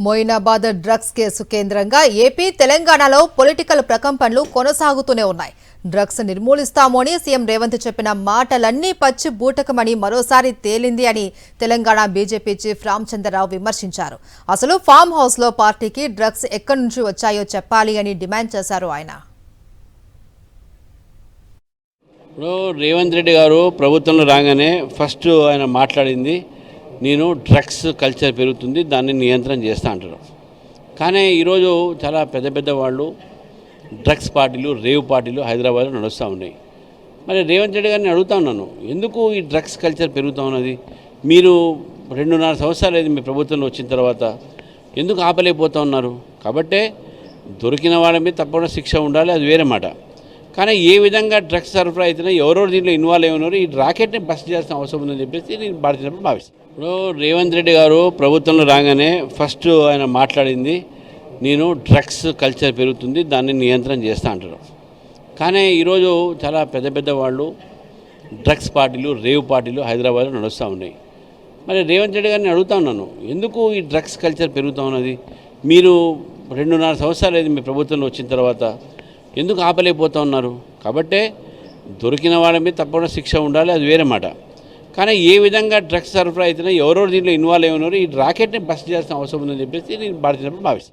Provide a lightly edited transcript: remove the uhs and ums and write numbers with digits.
Moinabad drugs case కేంద్రంగా AP తెలంగాణలో political ప్రకంపనలు కొనసాగుతూనే ఉన్నాయి. డ్రగ్స్ నిర్మూలిస్తాము అని సీఎం రేవంత్ చెప్పిన మాటలన్నీ పచ్చి బూటకమని మరోసారి తేలింది అని తెలంగాణ బీజేపీ చీఫ్ రామచంద్రరావు విమర్శించారు. అసలు ఫామ్ హౌస్ లో పార్టీకి డ్రగ్స్ ఎక్కడి నుంచి వచ్చాయో చెప్పాలి అని డిమాండ్ చేశారు ఆయన. రేవంత్ రెడ్డి గారు ప్రభుత్వంలో రాగానే ఫస్ట్ ఆయన మాట్లాడింది నేను డ్రగ్స్ కల్చర్ పెరుగుతుంది దాన్ని నియంత్రణ చేస్తా అంటారు. కానీ ఈరోజు చాలా పెద్ద పెద్ద వాళ్ళు డ్రగ్స్ పార్టీలు రేవ్ పార్టీలు హైదరాబాద్లో నడుస్తూ ఉన్నాయి. మరి రేవంత్ రెడ్డి గారిని అడుగుతా ఉన్నాను, ఎందుకు ఈ డ్రగ్స్ కల్చర్ పెరుగుతూ ఉన్నది? మీరు 2.5 సంవత్సరాలు అయింది మీ ప్రభుత్వంలో వచ్చిన తర్వాత, ఎందుకు ఆపలేకపోతూ ఉన్నారు? కాబట్టే దొరికిన వాళ్ళ మీద తప్పకుండా శిక్ష ఉండాలి, అది వేరే మాట. కానీ ఏ విధంగా డ్రగ్స్ సరఫరా అయితేనే ఎవరెవరు దీంట్లో ఇన్వాల్వ్ అయి ఉన్నారు, ఈ రాకెట్ని బస్ట్ చేయాల్సిన అవసరం ఉందని చెప్పేసి నేను భావిస్తాను. రేవంత్ రెడ్డి గారు ప్రభుత్వంలో రాగానే ఫస్ట్ ఆయన మాట్లాడింది నేను డ్రగ్స్ కల్చర్ పెరుగుతుంది దాన్ని నియంత్రణ చేస్తా అంటారు. కానీ ఈరోజు చాలా పెద్ద పెద్ద వాళ్ళు డ్రగ్స్ పార్టీలు రేవ్ పార్టీలు హైదరాబాద్లో నడుస్తూ ఉన్నాయి. మరి రేవంత్ రెడ్డి గారిని అడుగుతా ఉన్నాను, ఎందుకు ఈ డ్రగ్స్ కల్చర్ పెరుగుతూ ఉన్నది? మీరు 2.5 సంవత్సరాలు అయింది మీ ప్రభుత్వంలో వచ్చిన తర్వాత, ఎందుకు ఆపలేకపోతూ ఉన్నారు? కాబట్టే దొరికిన వాళ్ళ మీద తప్పకుండా శిక్ష ఉండాలి, అది వేరే మాట. కానీ ఏ విధంగా డ్రగ్స్ సరఫరా అయితేనే ఎవరెవరు దీంట్లో ఇన్వాల్వ్ అయి ఉన్నారు, ఈ రాకెట్ని బస్ట్ చేయాల్సిన అవసరం ఉందని చెప్పేసి నేను భావిస్తాను.